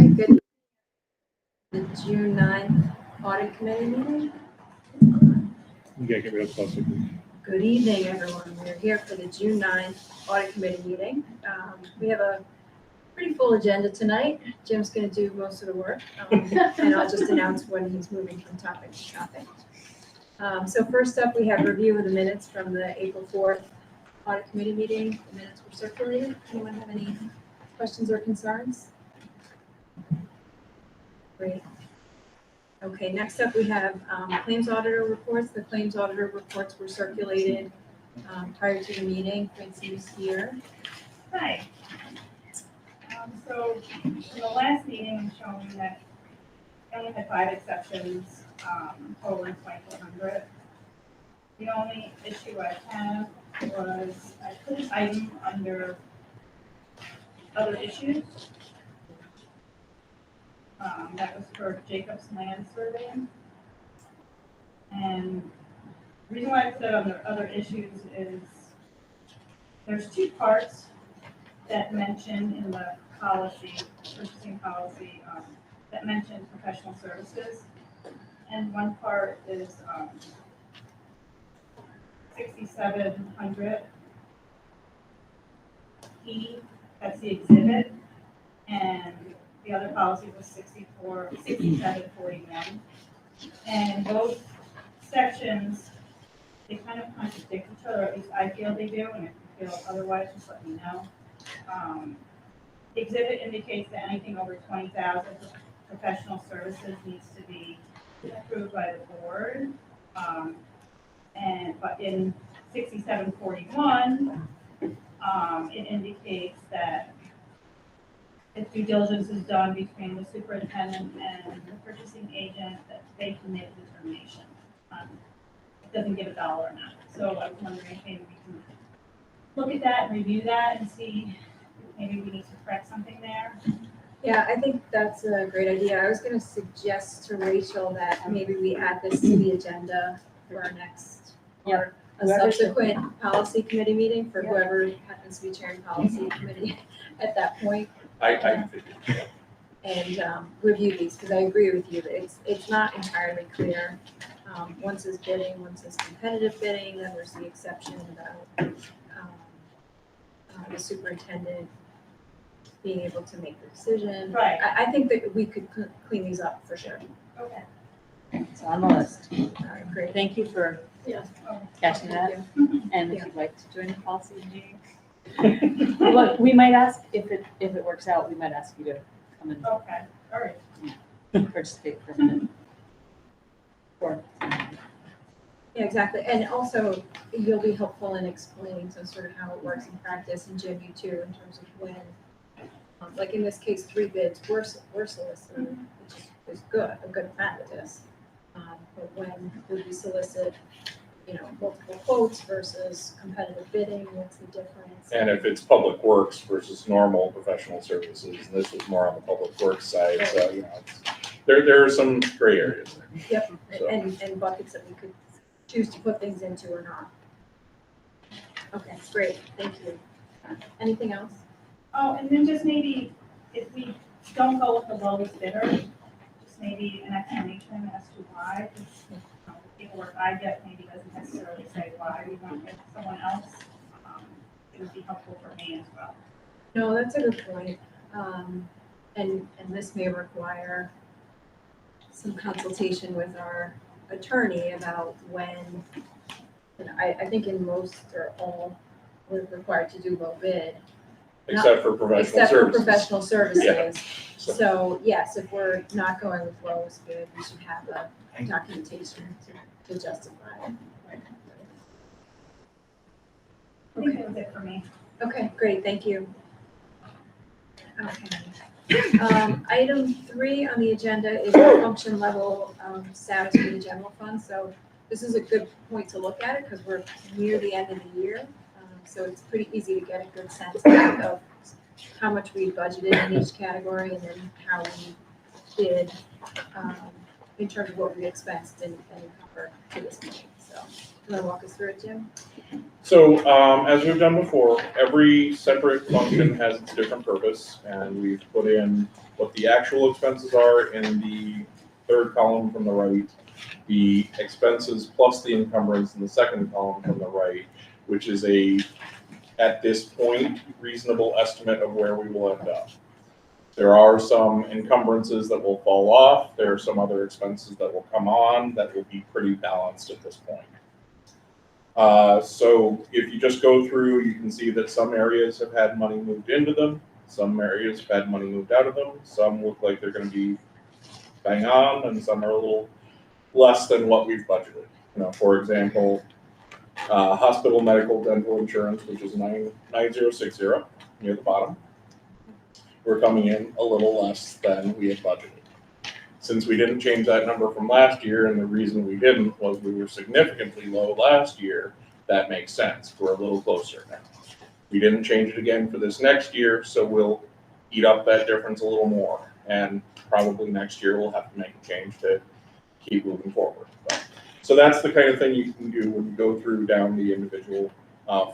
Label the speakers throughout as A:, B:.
A: right, good. The June 9th Audit Committee meeting.
B: You gotta get rid of plastic.
A: Good evening, everyone. We're here for the June 9th Audit Committee meeting. We have a pretty full agenda tonight. Jim's going to do most of the work, and I'll just announce when he's moving from topic to topic. So first up, we have review of the minutes from the April 4th Audit Committee meeting. The minutes were circulated. Anyone have any questions or concerns? Great. Okay, next up we have claims auditor reports. The claims auditor reports were circulated prior to the meeting. Francine's here.
C: Hi. So in the last meeting, I'm showing that I only had 5 exceptions, totaling 2,400. The only issue I have was I put an item under other issues. That was for Jacob's land survey. And the reason why I put it under other issues is there's 2 parts that mention in the policy, purchasing policy, that mention professional services. And one part is 6700 E, that's the exhibit, and the other policy was 6741. And both sections, they kind of contradict each other, at least I feel they do, and if you feel otherwise, just let me know. Exhibit indicates that anything over 20,000 professional services needs to be approved by the board. But in 6741, it indicates that if due diligence is done between the superintendent and the purchasing agent, that they can make a determination. It doesn't give a dollar amount. So I was wondering if maybe we can look at that and review that and see if maybe we need to correct something there.
A: Yeah, I think that's a great idea. I was going to suggest to Rachel that maybe we add this to the agenda for our next, or a subsequent policy committee meeting for whoever happens to be chairing policy committee at that point.
B: I figured, yeah.
A: And review these, because I agree with you, that it's not entirely clear. One says bidding, one says competitive bidding, then there's the exception about the superintendent being able to make the decision.
C: Right.
A: I think that we could clean these up for sure.
C: Okay.
D: It's on the list.
A: All right, great.
D: Thank you for catching that. And if you'd like to join the policy meeting. Look, we might ask, if it works out, we might ask you to come and
C: Okay, all right.
D: participate for a minute. Or,
A: Yeah, exactly. And also, you'll be helpful in explaining some sort of how it works in practice, and Jim, you too, in terms of when, like in this case, 3 bids were solicited, which is good, a good practice. But when would we solicit, multiple quotes versus competitive bidding? What's the difference?
B: And if it's public works versus normal professional services, and this was more on the public works side, so, there are some gray areas there.
A: Yep,
B: So-
A: and buckets that we could choose to put things into or not. Okay, great, thank you. Anything else?
C: Oh, and then just maybe if we don't go with the lowest bidder, just maybe an explanation as to why. Because the paperwork I get maybe doesn't necessarily say why we went with someone else. It would be helpful for me as well.
A: No, that's a good point. And this may require some consultation with our attorney about when, I think in most or all, we're required to do low bid.
B: Except for professional
A: Except for
B: services.
A: professional services.
B: Yeah.
A: So yes, if we're not going with lowest bid, we should have the documentation to justify it.
C: I think that was it for me.
A: Okay, great, thank you. Okay. Item 3 on the agenda is the function level status for the general fund. So this is a good point to look at it because we're near the end of the year. So it's pretty easy to get a good sense of how much we budgeted in each category and then how we did in terms of what we expensed and covered to this point. So you want to walk us through it, Jim?
B: So, as we've done before, every separate function has its different purpose, and we've put in what the actual expenses are in the third column from the right, the expenses plus the encumbrance in the second column from the right, which is at this point, reasonable estimate of where we will end up. There are some encumbrances that will fall off. There are some other expenses that will come on that will be pretty balanced at this point. So if you just go through, you can see that some areas have had money moved into them. Some areas have had money moved out of them. Some look like they're going to be bang on, and some are a little less than what we've budgeted. For example, hospital, medical, dental insurance, which is 9060 near the bottom. We're coming in a little less than we had budgeted. Since we didn't change that number from last year, and the reason we didn't was we were significantly low last year, that makes sense. We're a little closer now. We didn't change it again for this next year, so we'll eat up that difference a little more. And probably next year we'll have to make a change to keep moving forward. So that's the kind of thing you can do when you go through down the individual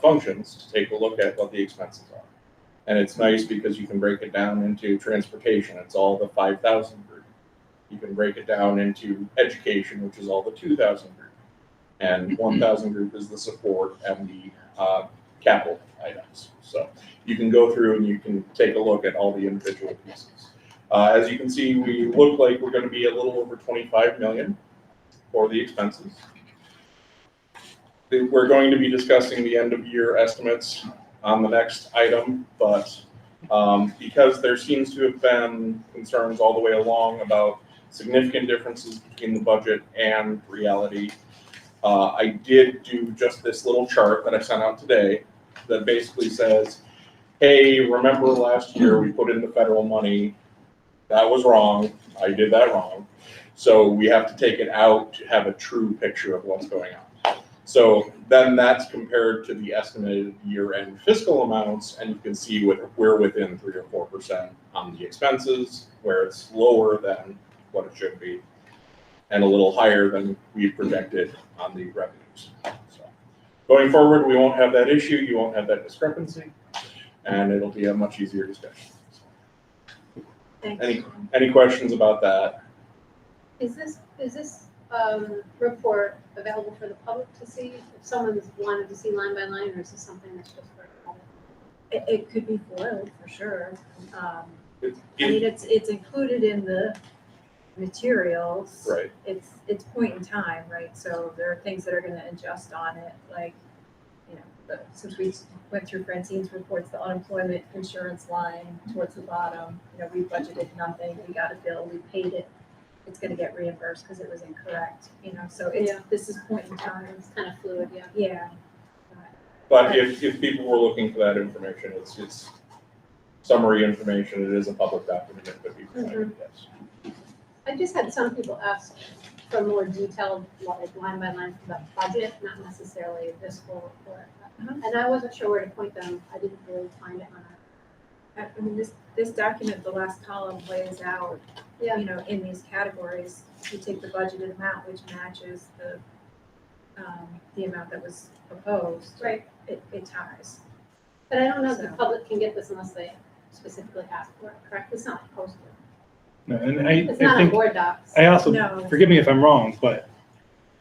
B: functions to take a look at what the expenses are. And it's nice because you can break it down into transportation. It's all the 5,000 group. You can break it down into education, which is all the 2,000 group. And 1,000 group is the support and the capital items. So you can go through and you can take a look at all the individual pieces. As you can see, we look like we're going to be a little over 25 million for the expenses. We're going to be discussing the end of year estimates on the next item, but because there seems to have been concerns all the way along about significant differences between the budget and reality, I did do just this little chart that I sent out today that basically says, hey, remember last year we put in the federal money, that was wrong, I did that wrong. So we have to take it out to have a true picture of what's going on. So then that's compared to the estimated year-end fiscal amounts, and you can see we're within 3 or 4% on the expenses, where it's lower than what it should be, and a little higher than we projected on the revenues. So going forward, we won't have that issue, you won't have that discrepancy, and it'll be a much easier discussion.
A: Thanks.
B: Any questions about that?
E: Is this report available for the public to see? If someone's wanted to see line by line, or is this something that's just for the public?
A: It could be foiled for sure. I
B: It-
A: mean, it's included in the materials.
B: Right.
A: It's point in time, right? So there are things that are gonna adjust on it, like, since we went through Francine's reports, the unemployment insurance line towards the bottom, we budgeted nothing, we got a bill, we paid it. It's gonna get reimbursed because it was incorrect, so this is point in time.
E: It's kind of fluid, yeah.
A: Yeah.
B: But if people were looking for that information, it's summary information, it is a public document that could be provided, yes.
E: I just had some people ask for more detailed, like line by line for the budget, not necessarily this full report. And I wasn't sure where to point them. I didn't really find it on our.
A: I mean, this document, the last column lays out,
E: Yeah.
A: in these categories, you take the budgeted amount, which matches the amount that was proposed.
E: Right.
A: It ties.
E: But I don't know if the
A: So-
E: public can get this unless they specifically ask for it, correct? It's not posted.
F: No, and
E: It's
F: I
E: not on
F: think,
E: board docs.
F: I also,
A: No.
F: forgive me if I'm wrong, but,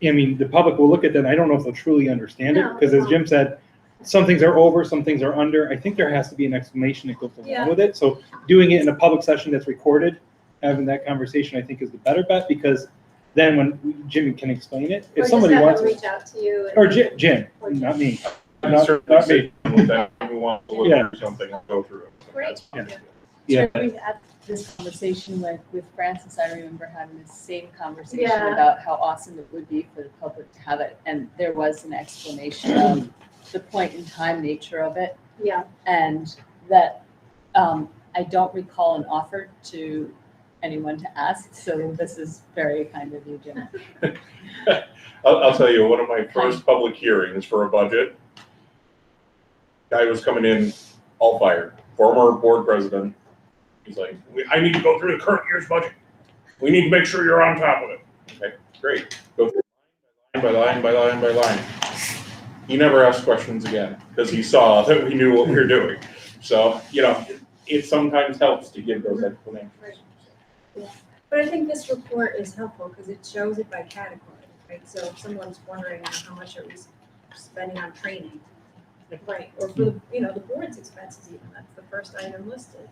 F: I mean, the public will look at that, and I don't know if they'll truly understand it,
E: No,
F: because as Jim said, some things are over, some things are under. I think there has to be an explanation that goes
E: Yeah.
F: along with it. So doing it in a public session that's recorded, having that conversation, I think is the better bet, because then when Jim can explain it, if somebody
E: Or
F: wants
E: just
F: it.
E: have them reach out to you.
F: Or Jim, not me.
B: I'm
F: Not
B: certainly
F: me.
B: sitting with that, we want to look
F: Yeah.
B: through something and go through it.
E: Great.
B: That's-
F: Yeah.
D: Sure, we've had this conversation with Francis. I remember having the same conversation
E: Yeah.
D: about how awesome it would be for the public to have it. And there was an explanation of the point in time nature of it.
E: Yeah,
D: And that I don't recall an offer to anyone to ask. So this is very kind of you, Jim.
B: I'll tell you, one of my first public hearings for a budget, guy was coming in all fired, former board president. He's like, I need to go through the current year's budget. We need to make sure you're on top of it. Okay, great. Go through line by line by line by line. He never asked questions again because he saw that we knew what we were doing. So, it sometimes helps to give those explanations.
A: But I think this report is helpful because it shows it by category, right? So if someone's wondering how much are we spending on training, right? Or for the, the board's expenses even, that's the first item listed.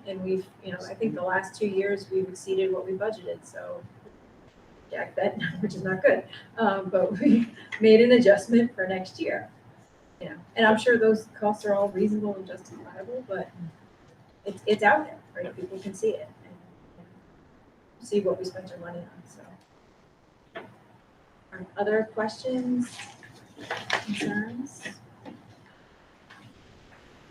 A: And we've, I think the last 2 years we've exceeded what we budgeted, so jack that, which is not good. But we made an adjustment for next year, and I'm sure those costs are all reasonable and justifiable, but it's out there, right? People can see it and see what we spent our money on, so. Other questions, concerns?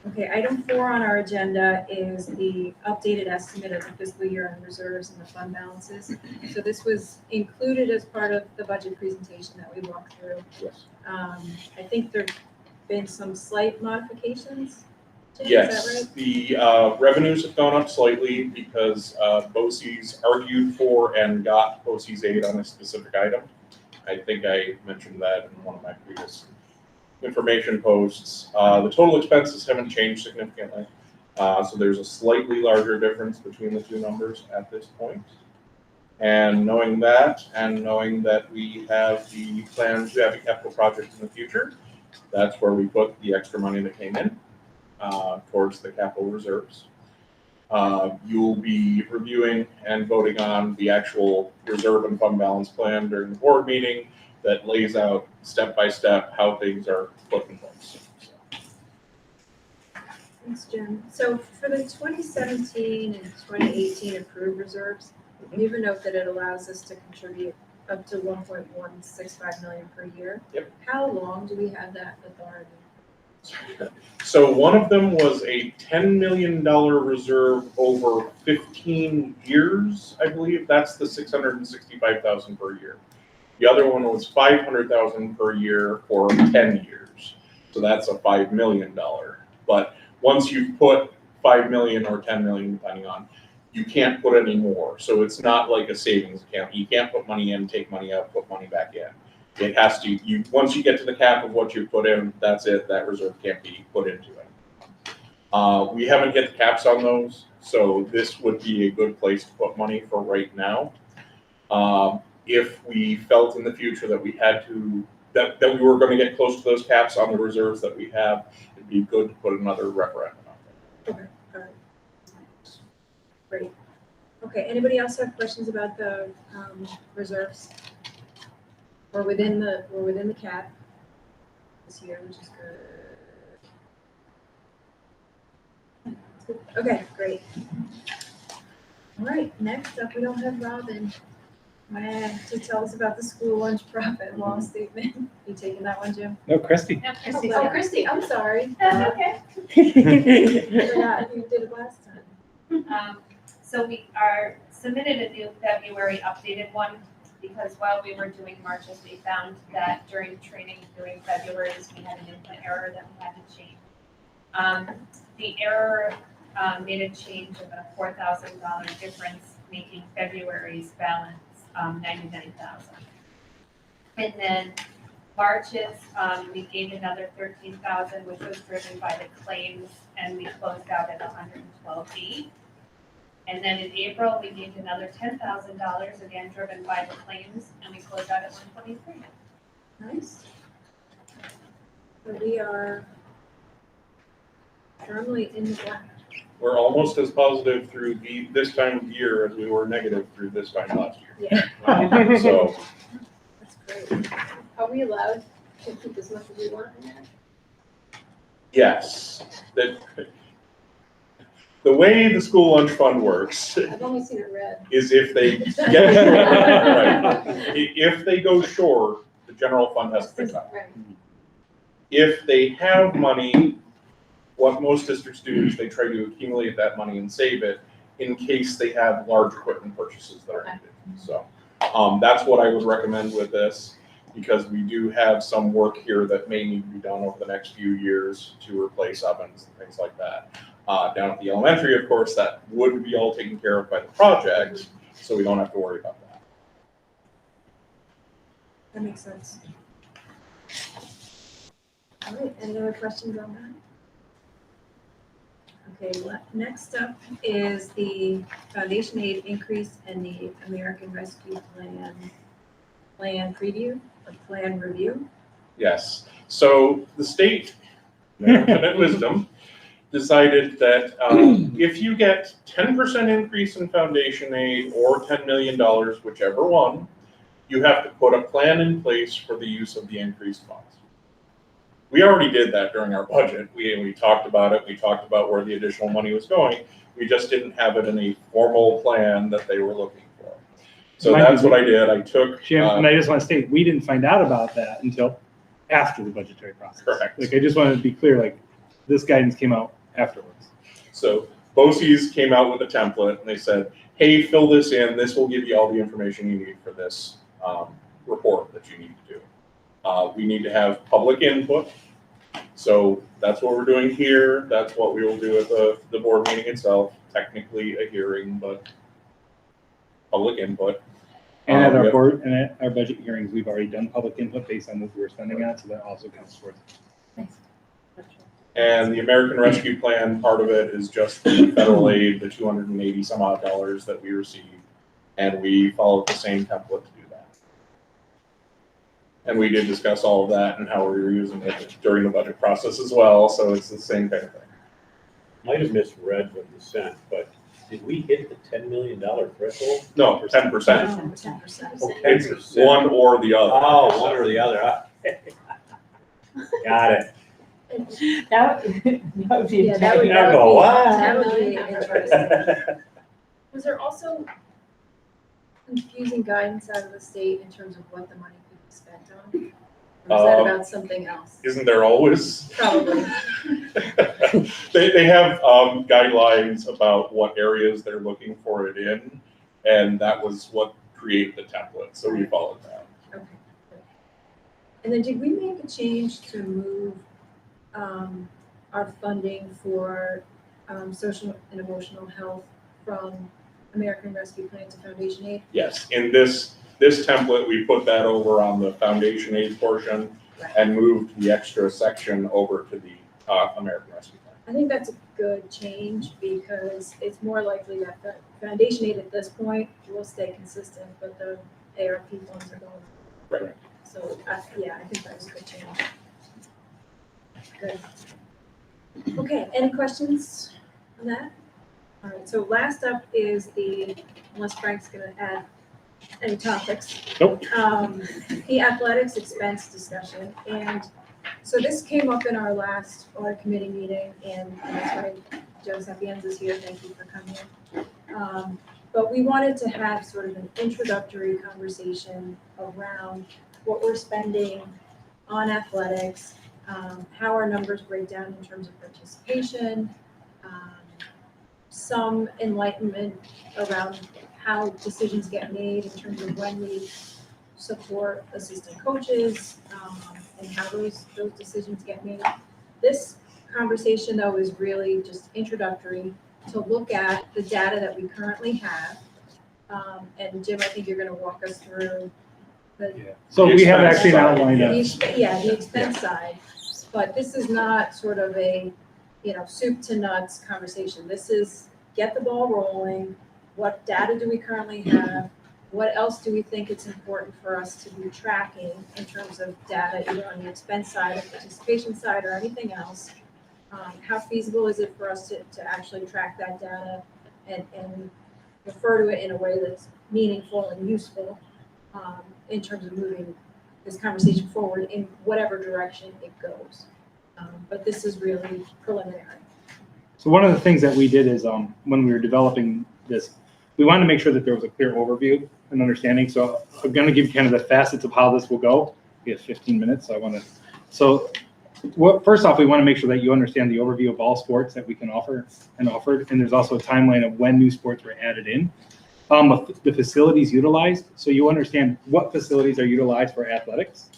A: Okay, item 4 on our agenda is the updated estimate of the fiscal year on reserves and the fund balances. So this was included as part of the budget presentation that we walked through.
B: Yes.
A: I think there've been some slight modifications. Jim, is
B: Yes,
A: that right?
B: the revenues have gone up slightly because BOCES argued for and got BOCES aid on a specific item. I think I mentioned that in one of my previous information posts. The total expenses haven't changed significantly, so there's a slightly larger difference between the two numbers at this point. And knowing that, and knowing that we have the plans to have a capital project in the future, that's where we put the extra money that came in towards the capital reserves. You'll be reviewing and voting on the actual reserve and fund balance plan during the board meeting that lays out step by step how things are put in place.
A: Thanks, Jim. So for the 2017 and 2018 approved reserves, you even note that it allows us to contribute up to 1.165 million per year.
B: Yep.
A: How long do we have that authority?
B: So one of them was a $10 million reserve over 15 years, I believe. That's the $665,000 per year. The other one was $500,000 per year for 10 years. So that's a $5 million. But once you've put 5 million or 10 million, depending on, you can't put any more. So it's not like a savings account. You can't put money in, take money out, put money back in. It has to, once you get to the cap of what you put in, that's it. That reserve can't be put into it. We haven't hit the caps on those, so this would be a good place to put money for right now. If we felt in the future that we had to, that we were going to get close to those caps on the reserves that we have, it'd be good to put another referendum on there.
A: Okay, all right. Great. Okay, anybody else have questions about the reserves? We're within the cap this year, which is good. Okay, great. All right, next up, we don't have Robin. To tell us about the school lunch profit and loss statement. You taking that one, Jim?
F: No, Christy.
C: No, Christy's
A: Oh,
C: here.
A: Christy, I'm sorry.
C: That's okay.
A: Forgot, you did it last time.
C: So we are submitted a new February updated one because while we were doing Marches, we found that during training during February's, we had an input error that we had to change. The error made a change of a $4,000 difference, making February's balance $99,000. And then March's, we gained another $13,000, which was driven by the claims, and we closed out at $112,800. And then in April, we gained another $10,000, again driven by the claims, and we closed out at $123,000.
A: Nice. So we are firmly in the black.
B: We're almost as positive through this time of year as we were negative through this time last year.
A: Yeah,
B: So
A: that's great.
E: Are we allowed to keep as much as we want in there?
B: yes, the way the school lunch fund works
E: I've only seen it red.
B: is if they get short, right. If they go short, the general fund has to pick up.
E: Right.
B: If they have money, what most districts do is they try to accumulate that money and save it in case they have large equipment purchases that are needed. So that's what I would recommend with this, because we do have some work here that may need to be done over the next few years to replace ovens and things like that. Down at the elementary, of course, that would be all taken care of by the project, so we don't have to worry about that.
A: That makes sense. All right, any other questions on Okay, next up is the foundation aid increase and the American Rescue Plan preview, or plan review.
B: Yes, so the state, their infinite wisdom, decided that if you get 10% increase in foundation aid or $10 million, whichever one, you have to put a plan in place for the use of the increased funds. We already did that during our budget. We talked about it. We talked about where the additional money was going. We just didn't have it in a formal plan that they were looking for. So that's what I did. I took.
F: Jim, and I just want to state, we didn't find out about that until after the budgetary process.
B: Correct.
F: Like, I just wanted to be clear, like, this guidance came out afterwards.
B: So BOCES came out with a template and they said, hey, fill this in. This will give you all the information you need for this report that you need to do. We need to have public input. So that's what we're doing here. That's what we will do at the board meeting itself. Technically a hearing, but public input.
F: And at our
B: Yep.
F: board, and at our budget hearings, we've already done public input based on what we were spending on, so that also counts towards it.
B: And the American Rescue Plan, part of it is just the federal aid, the $280 some odd that we receive. And we followed the same template to do that. And we did discuss all of that and how we were using it during the budget process as well, so it's the same kind of thing.
G: Might have misread what you sent, but did we hit the $10 million threshold?
B: No, 10%.
A: 10%.
G: Oh,
B: It's
G: 10%.
B: one or the other.
G: Oh, one or the other. Got it.
D: That would be.
A: Yeah, that would,
G: Now
A: that
G: go,
A: would
G: what?
A: be, that would be interesting. Was there also confusing guidance out of the state in terms of what the money could be spent on? Or was that about something else?
B: Isn't there always?
A: Probably.
B: They have guidelines about what areas they're looking for it in, and that was what created the template, so we followed that.
A: Okay. Good. And then did we make a change to move our funding for social and emotional health from American Rescue Plan to Foundation Aid?
B: Yes, in this template, we put that over on the foundation aid portion
A: Right.
B: and moved the extra section over to the American Rescue Plan.
A: I think that's a good change because it's more likely that the Foundation Aid at this point will stay consistent, but the ARP funds are going.
B: Right.
A: So, yeah, I think that was a good change. Good. Okay, any questions on that? All right, so last up is unless Frank's gonna add any topics.
F: Nope.
A: The athletics expense discussion. And so this came up in our last audit committee meeting, and that's why Joe Sapienza is here. Thank you for coming. But we wanted to have sort of an introductory conversation around what we're spending on athletics, how our numbers break down in terms of participation, some enlightenment around how decisions get made in terms of when we support assistant coaches, and how those decisions get made. This conversation, though, is really just introductory to look at the data that we currently have. And Jim, I think you're gonna walk us through the
F: So
B: The
F: we have
B: expense
F: actually an
B: side,
F: outline
B: yeah.
F: of,
A: the expense side, but this is not sort of a, soup to nuts conversation. This is get the ball rolling. What data do we currently have? What else do we think it's important for us to be tracking in terms of data, either on the expense side or participation side or anything else? How feasible is it for us to actually track that data and refer to it in a way that's meaningful and useful in terms of moving this conversation forward in whatever direction it goes. But this is really preliminary.
F: so one of the things that we did is, when we were developing this, we wanted to make sure that there was a clear overview and understanding. So I'm gonna give you kind of the facets of how this will go. We have 15 minutes, so first off, we want to make sure that you understand the overview of all sports that we can offer and offered, and there's also a timeline of when new sports were added in. The facilities utilized, so you understand what facilities are utilized for athletics.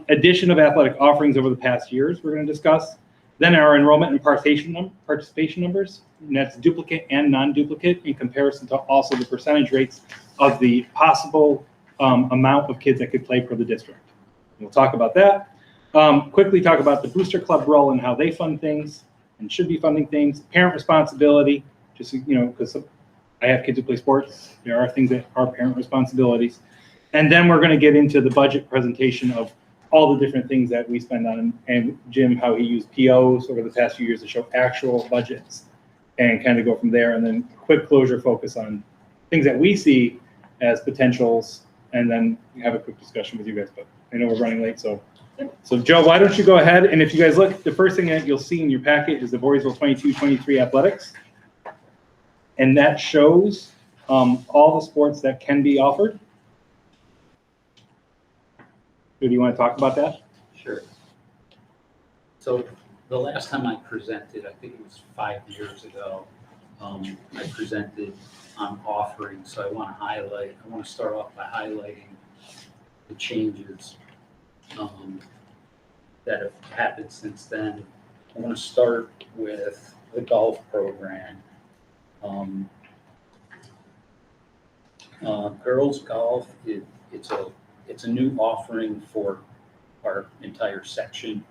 F: Addition of athletic offerings over the past years, we're going to discuss. Then our enrollment and participation numbers, and that's duplicate and non-duplicate in comparison to also the percentage rates of the possible amount of kids that could play for the district. We'll talk about that. Quickly talk about the booster club role and how they fund things. and should be funding things. Parent responsibility, just, because I have kids who play sports. There are things that are parent responsibilities. And then we're going to get into the budget presentation of all the different things that we spend on, and Jim, how he used POs over the past few years to show actual budgets and kind of go from there. And then quick closure focus on things that we see as potentials, and then have a quick discussion with you guys. But I know we're running late, so Joe, why don't you go ahead? And if you guys look, the first thing that you'll see in your packet is the Voorheesville 22-23 athletics. And that shows all the sports that can be offered. Do you want to talk about that?
H: Sure. So the last time I presented, I think it was 5 years ago, I presented on offerings. So I want to start off by highlighting the changes that have happened since then. I want to start with the golf program. Girls golf, it's a new offering for our entire section.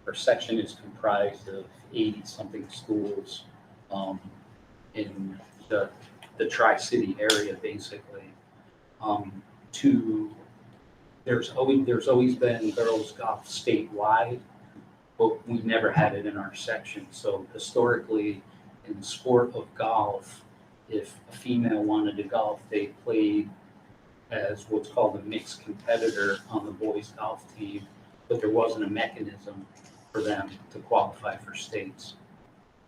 H: Our section is comprised of 80-something schools in the Tri-City area, basically. There's always been girls golf statewide, but we never had it in our section. So historically, in the sport of golf, if a female wanted to golf, they played as what's called a mixed competitor on the boys golf team, but there wasn't a mechanism for them to qualify for states.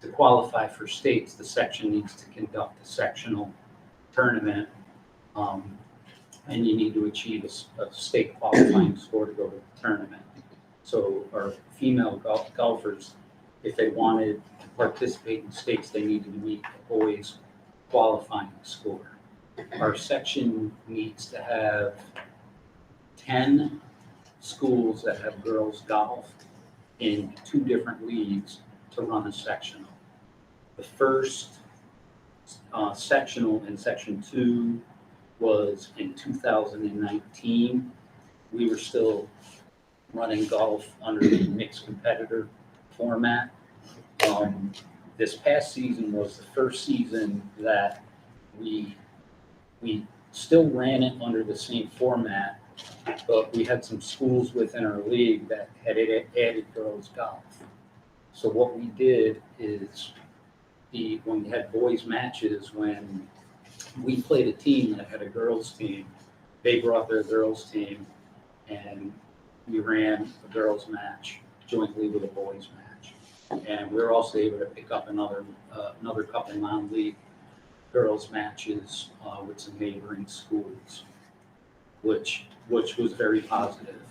H: To qualify for states, the section needs to conduct a sectional tournament, and you need to achieve a state qualifying score to go to the tournament. So our female golfers, if they wanted to participate in states, they needed to meet the boys qualifying score. Our section needs to have 10 schools that have girls golf in 2 different leagues to run a sectional. The first sectional in section 2 was in 2019. We were still running golf under the mixed competitor format. This past season was the first season that we still ran it under the same format, but we had some schools within our league that had added girls golf. So what we did is when we had boys matches, when we played a team that had a girls team, they brought their girls team, and we ran a girls match jointly with a boys match. And we were also able to pick up another couple non-league girls matches with some neighboring schools, which was very positive.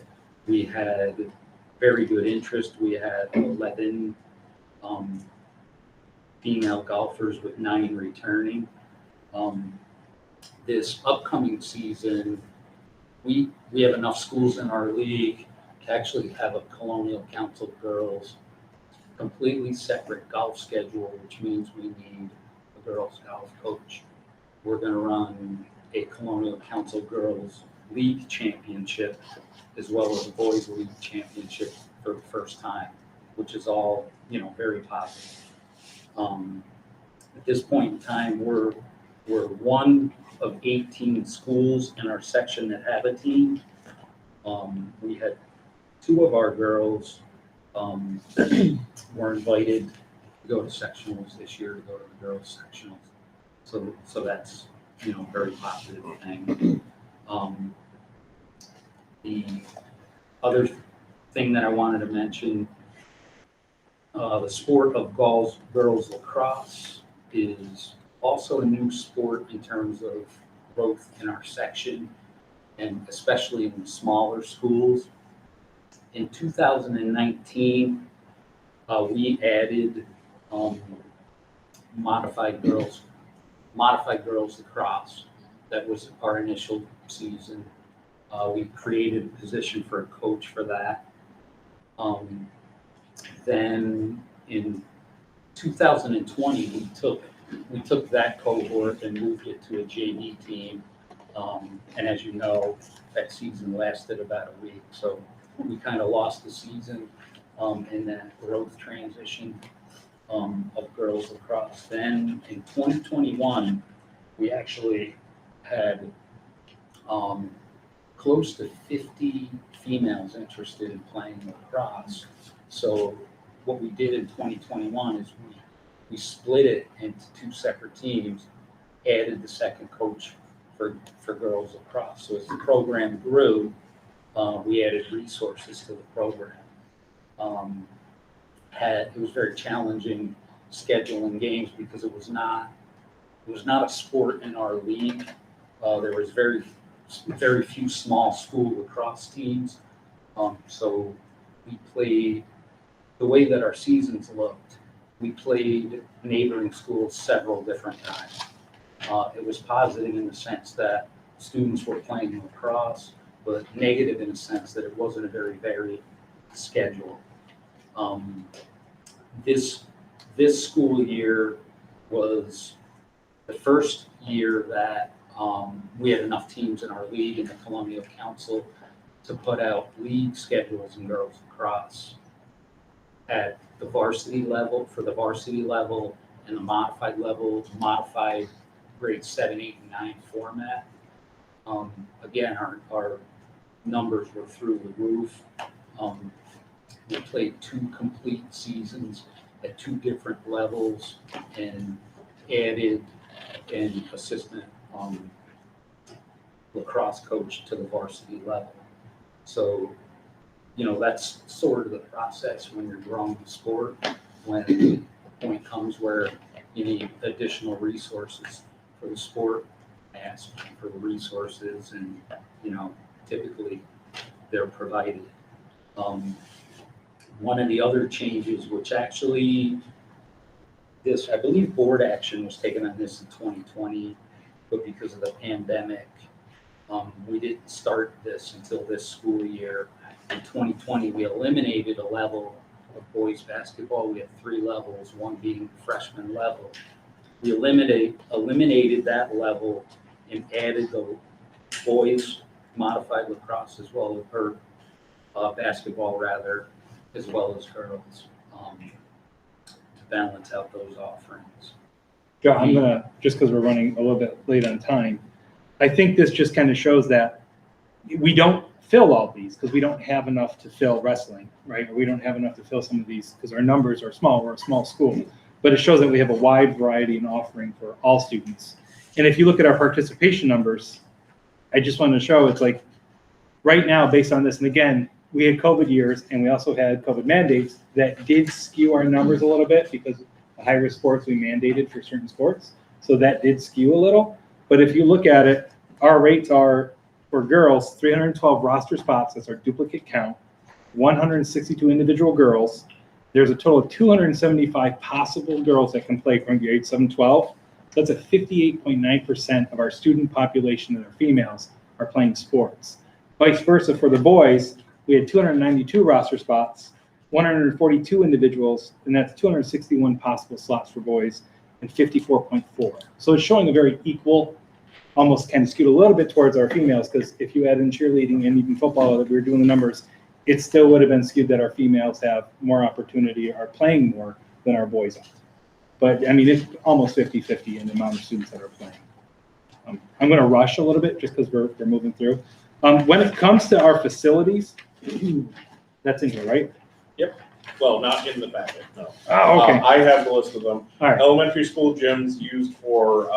H: We had very good interest. We had 11 female golfers with 9 returning. This upcoming season, we have enough schools in our league to actually have a Colonial Council girls completely separate golf schedule, which means we need a girls golf coach. We're going to run a Colonial Council girls league championship as well as a boys league championship for the first time, which is all, very positive. At this point in time, we're one of 18 schools in our section that have a team. We had 2 of our girls were invited to go to sectionals this year, to go to the girls sectionals. So that's, very positive thing. The other thing that I wanted to mention, the sport of girls lacrosse is also a new sport in terms of growth in our section, and especially in the smaller schools. In 2019, we added modified girls lacrosse. That was our initial season. We created a position for a coach for that. Then in 2020, we took that cohort and moved it to a JV team. And as you know, that season lasted about a week. So we kind of lost the season in that growth transition. of girls lacrosse. Then in 2021, we actually had close to 50 females interested in playing lacrosse. So what we did in 2021 is we split it into 2 separate teams, added the second coach for girls lacrosse. So as the program grew, we added resources to the program. It was very challenging scheduling games because it was not a sport in our league. There was very few small school lacrosse teams. So we played, the way that our seasons looked, we played neighboring schools several different times. It was positive in the sense that students were playing lacrosse, but negative in the sense that it wasn't a very varied schedule. This school year was the first year that we had enough teams in our league and the Colonial Council to put out league schedules in girls lacrosse at the varsity level, for the varsity level and the modified level, modified grade 7, 8, and 9 format. Again, our numbers were through the roof. We played 2 complete seasons at 2 different levels and added an assistant lacrosse coach to the varsity level. So, that's sort of the process when you're growing the sport, when the point comes where you need additional resources for the sport, ask for the resources, and, typically they're provided. One of the other changes, which actually I believe board action was taken on this in 2020, but because of the pandemic, we didn't start this until this school year. In 2020, we eliminated a level of boys basketball. We have 3 levels, one being freshman level. We eliminated that level and added the boys modified lacrosse as well, or basketball rather, as well as girls, to balance out those offerings.
F: Joe, I'm gonna, just because we're running a little bit late on time, I think this just kind of shows that we don't fill all these because we don't have enough to fill wrestling, right? Or we don't have enough to fill some of these because our numbers are small. We're a small school. But it shows that we have a wide variety and offering for all students. And if you look at our participation numbers, I just wanted to show it's like right now based on this, and again, we had COVID years and we also had COVID mandates that did skew our numbers a little bit because the high-risk sports we mandated for certain sports. So that did skew a little. But if you look at it, our rates are for girls, 312 roster spots, that's our duplicate count, 162 individual girls. There's a total of 275 possible girls that can play from grade 7-12. That's a 58.9% of our student population that are females are playing sports. Vice versa for the boys, we had 292 roster spots, 142 individuals, and that's 261 possible slots for boys and 54.4. So it's showing a very equal, almost kind of skewed a little bit towards our females, because if you add in cheerleading and even football, that we were doing the numbers, it still would have been skewed that our females have more opportunity, are playing more than our boys are. But I mean, it's almost 50-50 in the amount of students that are playing. I'm going to rush a little bit just because we're moving through. When it comes to our facilities, that's in here, right?
B: Well, not in the packet, no.
F: Oh, okay.
B: I have the list of them.
F: All right.
B: Elementary school gyms used for,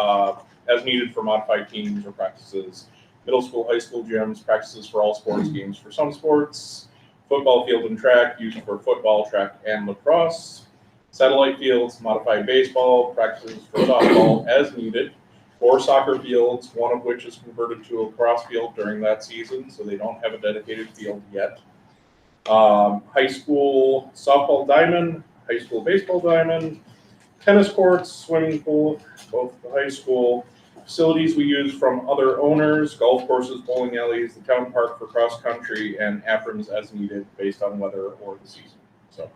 B: as needed for modified teams or practices. Middle school, high school gyms, practices for all sports, games for some sports. Football field and track used for football, track, and lacrosse. Satellite fields, modified baseball, practices for softball as needed. 4 soccer fields, one of which is converted to a lacrosse field during that season, so they don't have a dedicated field yet. High school softball diamond, high school baseball diamond, tennis courts, swimming pool, both the high school. Facilities we use from other owners, golf courses, bowling alleys, the town park for cross country, and aprons as needed based on weather or the season. So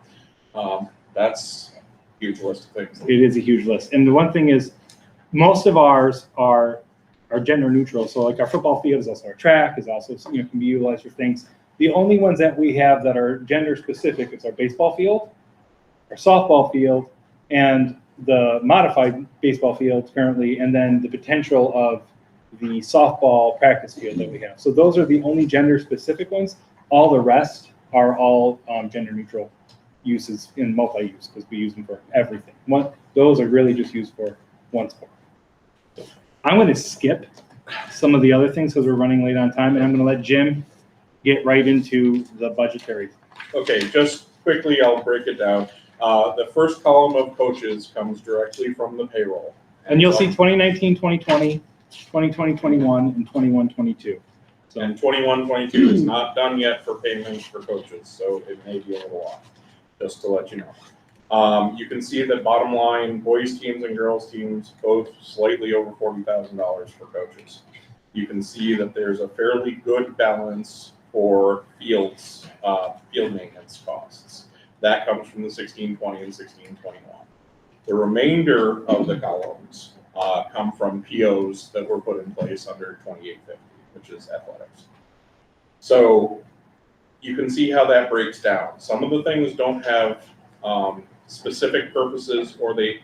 B: that's a huge list of things.
F: It is a huge list. And the one thing is, most of ours are gender neutral. So like our football field is also our track, is also, can be utilized for things. The only ones that we have that are gender specific is our baseball field, our softball field, and the modified baseball fields currently, and then the potential of the softball practice field that we have. So those are the only gender-specific ones. All the rest are all gender-neutral uses in multi-use, because we use them for everything. Those are really just used for one sport. I'm going to skip some of the other things because we're running late on time, and I'm going to let Jim get right into the budgetary.
B: Okay, just quickly, I'll break it down. The first column of coaches comes directly from the payroll.
F: And you'll see 2019, 2020, 2020, 21, and 21, 22. So,
B: And 21, 22 is not done yet for payments for coaches, so it may be a little off, just to let you know. You can see that bottom line, boys teams and girls teams, both slightly over $40,000 for coaches. You can see that there's a fairly good balance for fields, field maintenance costs. That comes from the 1620 and 1621. The remainder of the columns come from POs that were put in place under 2850, which is athletics. So you can see how that breaks down. Some of the things don't have specific purposes, or they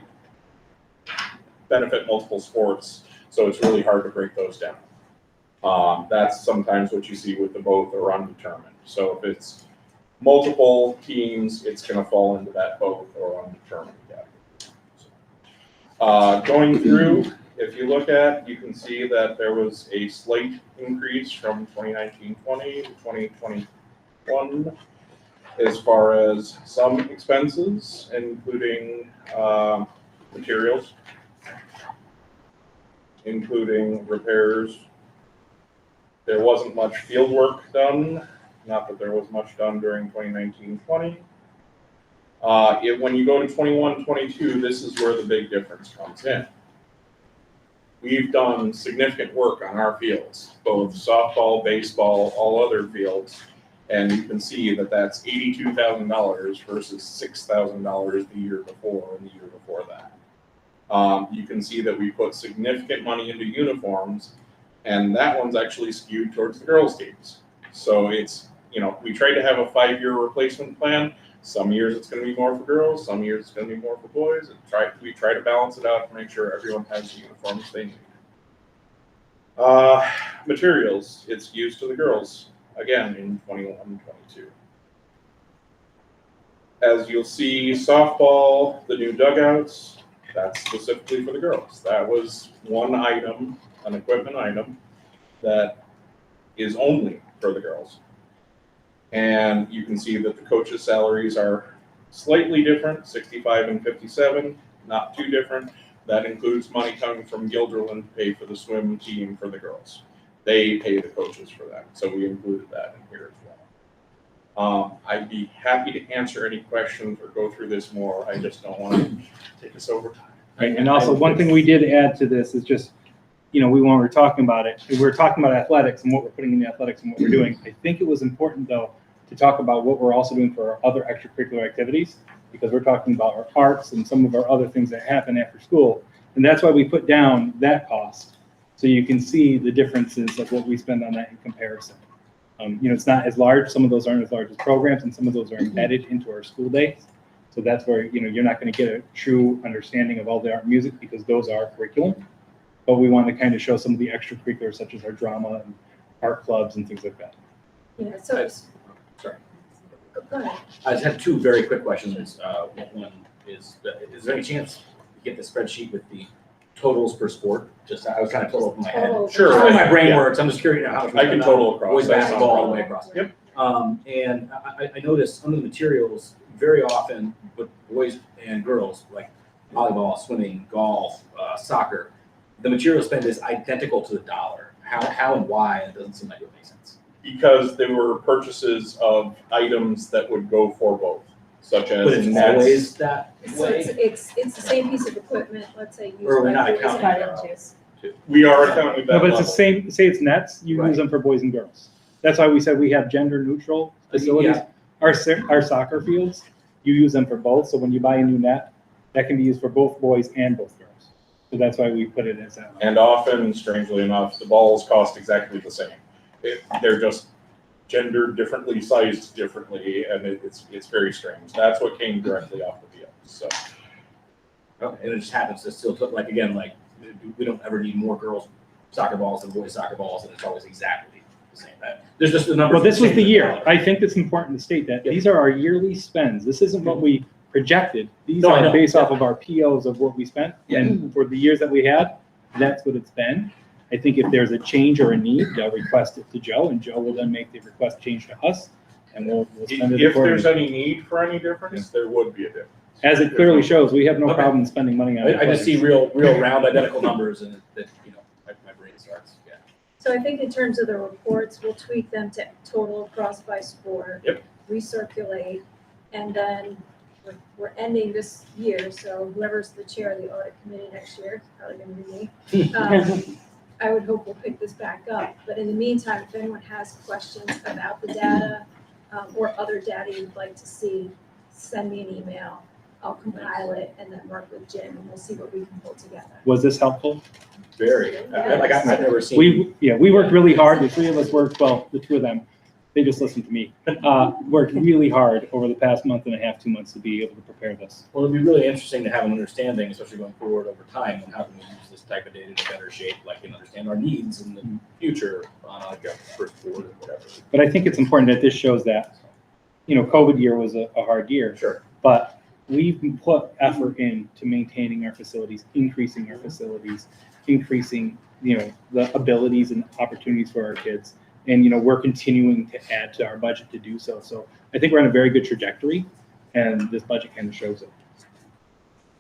B: benefit multiple sports, so it's really hard to break those down. That's sometimes what you see with the both or undetermined. So if it's multiple teams, it's going to fall into that both or undetermined category. Going through, if you look at, you can see that there was a slight increase from 2019-20 to 2020-21 as far as some expenses, including materials, including repairs. There wasn't much field work done, not that there was much done during 2019-20. When you go to 21-22, this is where the big difference comes in. We've done significant work on our fields, both softball, baseball, all other fields, and you can see that that's $82,000 versus $6,000 the year before and the year before that. You can see that we put significant money into uniforms, and that one's actually skewed towards the girls' teams. So it's, we try to have a 5-year replacement plan. Some years it's going to be more for girls, some years it's going to be more for boys. And we try to balance it out to make sure everyone has the uniforms they need. Materials, it's used to the girls, again, in 21-22. As you'll see, softball, the new dugouts, that's specifically for the girls. That was one item, an equipment item, that is only for the girls. And you can see that the coaches' salaries are slightly different, 65 and 57, not too different. That includes money coming from Gilderland to pay for the swim team for the girls. They pay the coaches for that, so we included that in here as well. I'd be happy to answer any questions or go through this more. I just don't want to take us over time.
F: Right, and also one thing we did add to this is just, when we were talking about it, we were talking about athletics and what we're putting in the athletics and what we're doing. I think it was important, though, to talk about what we're also doing for our other extracurricular activities, because we're talking about our arts and some of our other things that happen after school. And that's why we put down that cost, so you can see the differences of what we spend on that in comparison. It's not as large. Some of those aren't as large as programs, and some of those are embedded into our school days. So that's where, you're not going to get a true understanding of all the art and music, because those are curriculum. But we want to kind of show some of the extracurriculars, such as our drama and art clubs and things like that.
A: Yeah, so,
I: Sorry.
A: go ahead.
I: I just have two very quick questions. One is there any chance you get the spreadsheet with the totals per sport? I was kind of total in my head.
E: Total.
B: Sure.
I: How my brain
B: Yeah.
I: works, I'm just curious how much.
B: I can total across.
I: Boys
B: That's
I: basketball
B: not a
I: all the way
B: problem.
I: across.
B: Yep.
I: And I noticed some of the materials very often with boys and girls, like volleyball, swimming, golf, soccer, the material spend is identical to the dollar. How and why? It doesn't seem like it would make sense.
B: Because they were purchases of items that would go for both, such as
I: But it's
B: nets.
I: always that
A: So
I: way.
A: it's the same piece of equipment, let's say. used
I: Or we're
A: by
I: not
A: boys and
I: accounting
A: girls.
B: We are accounting that
F: No, but it's
B: level.
F: the same, say it's nets, you
I: Right.
F: use them for boys and girls. That's why we said we have gender neutral facilities.
I: Yeah.
F: Our soccer fields, you use them for both. So when you buy a new net, that can be used for both boys and both girls. So that's why we put it as that.
B: And often, strangely enough, the balls cost exactly the same. They're just gendered differently, sized differently, and it's very strange. That's what came directly off the field. So
I: Okay, and it just happens to still, like, again, like, we don't ever need more girls soccer balls than boys soccer balls, and it's always exactly the same. There's just the number.
F: Well, this was the year. I think it's important to state that these are our yearly spends. This isn't what we projected. These
I: No, I
F: are
I: know.
F: based off of our POs of what we spent. And for the years that we had, that's what it's been. I think if there's a change or a need, they'll request it to Joe, and Joe will then make the request change to us, and we'll spend it
B: If there's
F: accordingly.
B: any need for any difference, there would be a difference.
F: As it clearly shows, we have no
I: Okay.
F: problem spending money on it.
I: I just see real round identical numbers, and that, you know, my brain starts, yeah.
A: So I think in terms of the reports, we'll tweak them to total across by sport.
I: Yep.
A: Recirculate, and then we're ending this year, so whoever's the chair of the audit committee next year, it's probably gonna be me. I would hope we'll pick this back up, but in the meantime, if anyone has questions about the data, or other data you'd like to see, send me an email. I'll compile it and then work with Jim, and we'll see what we can pull together.
F: Was this helpful?
I: Very, like, I've never seen.
F: We worked really hard. The three of us worked, well, the two of them, they just listened to me. Worked really hard over the past month and a half, 2 months to be able to prepare this.
I: Well, it'd be really interesting to have an understanding, especially going forward over time, and how can we use this type of data to better shape, like, and understand our needs in the future on like a first board or whatever.
F: But I think it's important that this shows that, you know, COVID year was a hard year,
I: Sure.
F: but we've put effort into maintaining our facilities, increasing our facilities, increasing, you know, the abilities and opportunities for our kids. And, you know, we're continuing to add to our budget to do so. So I think we're on a very good trajectory, and this budget kind of shows it.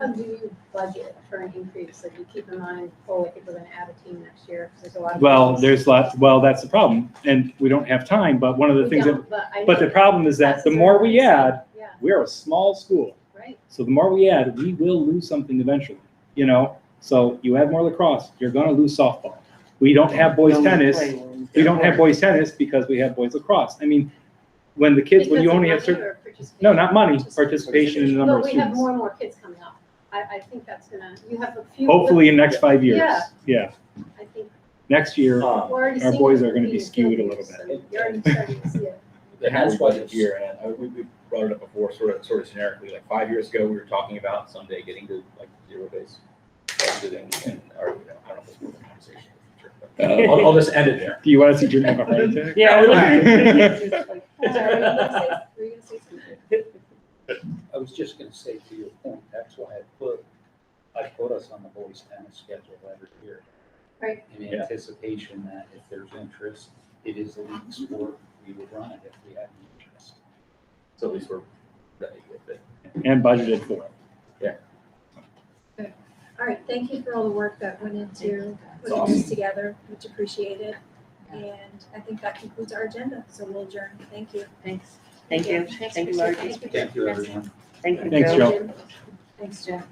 E: How do you budget for an increase? Like, you keep in mind, oh, I think we're gonna add a team next year, because there's a lot of.
F: Well,
E: things.
F: that's the problem. And we don't have time, but one of the
E: We
F: things
E: don't, but I
F: but the
E: know
F: problem is that the
E: classes
F: more
E: are
F: we add,
E: Yeah,
F: we're a small school.
E: right.
F: So the more we add, we will lose something eventually, you know? So you add more lacrosse, you're gonna lose softball. We don't have boys tennis. We don't have boys tennis because we have boys lacrosse. I mean, when the kids, when
E: Because
F: you
E: of
F: only have
E: money
F: certain,
E: or participation?
F: no, not money, participation in the number
E: But
F: of
E: we have
F: students.
E: more and more kids coming up. I think that's gonna, you have a few.
F: Hopefully in next 5 years.
E: Yeah.
F: Yeah,
E: I think
F: next year,
E: we're already
F: our
E: seeing
F: boys
E: it
F: are gonna be
E: in
F: skewed a
E: Philippines,
F: little
E: so You're already starting to see it.
I: The Henry budget here, and we brought it up before, sort of generically, like 5 years ago, we were talking about someday getting to like zero-based budgeting, and, or, you know, I don't know if it's more of a conversation in the future, but I'll just end it there.
F: do you want to see Jim have a heart attack?
D: Yeah.
A: Sorry, were you gonna say something?
H: I was just gonna say to your point, that's why I put us on the boys tennis schedule every year.
E: Right.
H: In
I: Yeah.
H: anticipation that if there's interest, it is a league sport, we would run it if we had the interest.
I: So at least we're ready with it.
F: And budgeted for it.
A: All right, thank you for all the work that went into putting
I: awesome.
A: this together, much appreciated. And I think that concludes our agenda, so we'll adjourn. Thank you.
D: Thanks. Thank you. Thank you, Margie.
H: Thank you, everyone.
D: Thank you,
F: Thanks,
D: Joe.
F: Joe.
A: Thanks, Jen.